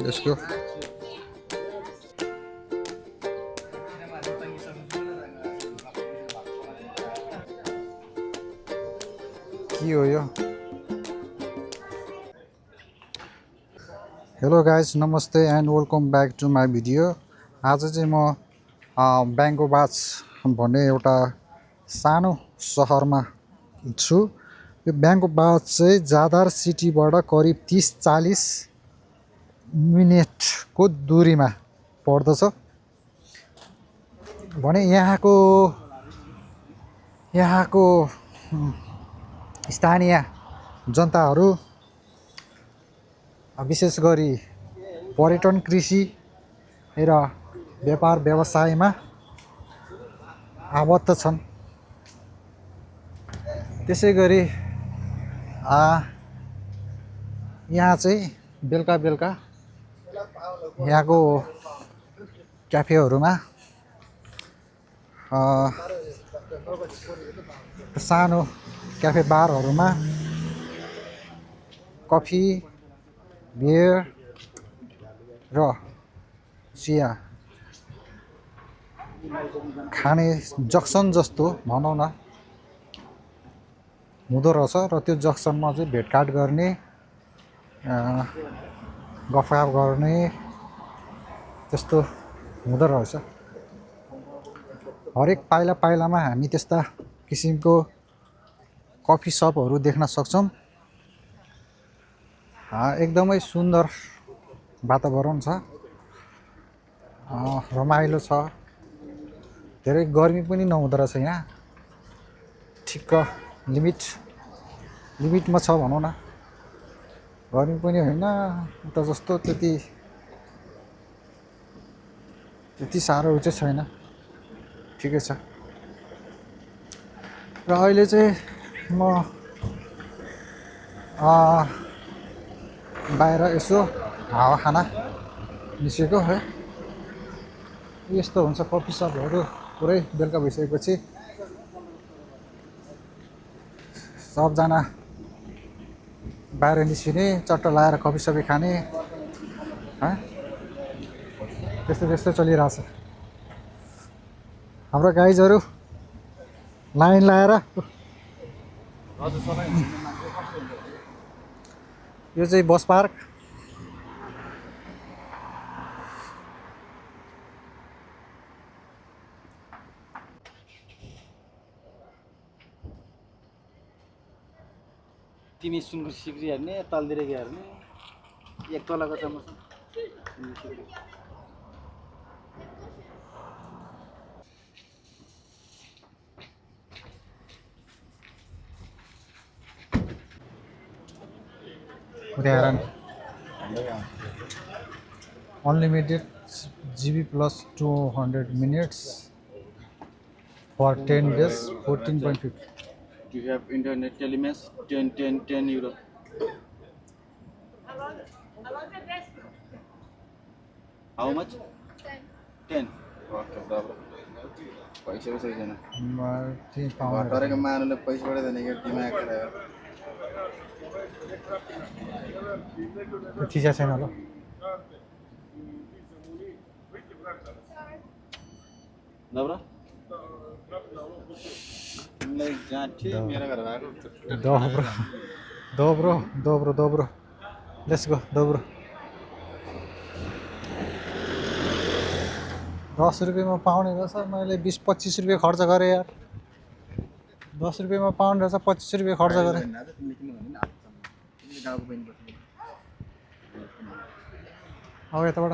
Let's go. के हो यो? हेलो गाइज, नमस्ते and welcome back to my video. आज चाहिँ म ब्याङ्कोबाज भन्ने एउटा सानो सहरमा छु। यो ब्याङ्कोबाज चाहिँ जादार सिटीबाट करिब 30-40 मिनटको दूरीमा पर्दछ भने यहाँको स्थानीय जनताहरू विशेष गरी पर्यटन, कृषि र व्यापार व्यवसायमा आबद्ध छन्। त्यसै गरी यहाँ चाहिँ बेलुका यहाँको क्याफेहरूमा सानो क्याफे बारहरूमा कफी, बियर र चिया खाने जक्सन जस्तो भनौँ न हुँदो रहेछ र त्यो जक्सनमा चाहिँ भेटघाट गर्ने, गफगाफ गर्ने त्यस्तो हुँदो रहेछ। हरेक पाइलामा हामी त्यस्ता किसिमको कफी सपहरू देख्न सक्छौँ। एकदमै सुन्दर वातावरण छ, रमाइलो छ, धेरै गर्मी पनि नहुँदो रहेछ यहाँ। ठिक्क लिमिटमा छ भनौँ न। गर्मी पनि होइन, उता जस्तो त्यति साह्रो चाहिँ छैन, ठिकै छ। र अहिले चाहिँ म बाहिर यसो हावा खान निस्केको है। यस्तो हुन्छ कफी सपहरू, पुरै बेलुका भइसकेपछि सबजना बाहिर निस्किने, चट्ट लाएर कफी सपी खाने, त्यस्तो चलिरहेछ। हाम्रो गाइजहरू लाइन लाएर, यो चाहिँ बस पार्क। तिमी सुँगुर सिक्री हेर्ने, तलतिर हेर्ने, एक तलाको चम्मच उदाहरण unlimited GB plus 200 minutes for 10 days, 14.50. You have internet telemes 10 euro. How much? 10. Okay, bro. पैसा छैन। भटरेको मानुले पैसा पढे देने के दिमाग खराब। ठिक छैन ल। नब्रा तिमीलाई जान्थे मेरो घर भएको dobro. Let's go, dobro. 10 रुपियाँमा पाउने रहेछ, मैले 20-25 रुपियाँ खर्च गरेँ यार। 10 रुपियाँमा पाउने रहेछ, 25 रुपियाँ खर्च गरेँ। अब यताबाट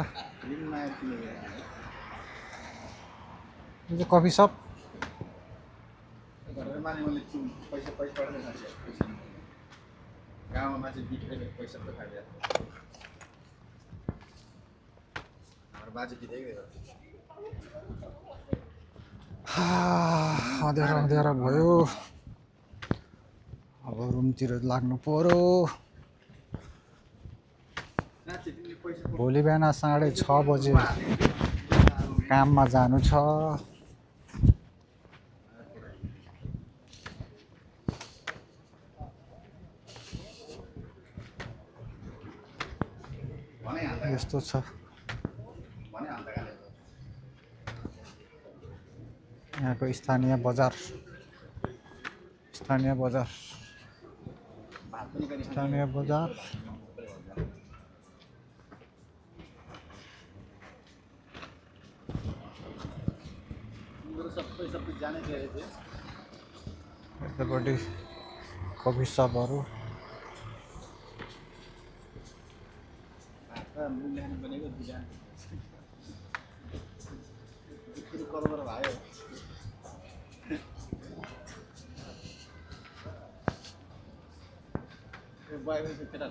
यो चाहिँ कफी सप। गाउँमा चाहिँ बिक्रेको पैसा त खाइदियो हाम्रो बाजे दिँदै अँध्यारो भयो। अब रुमतिर लाग्नु पर्यो। भोलि बिहान 6:30 बजे काममा जानु छ। यस्तो छ यहाँको स्थानीय बजार स्थानीय बजार यतापट्टि कफी सपहरू बाहिर केटा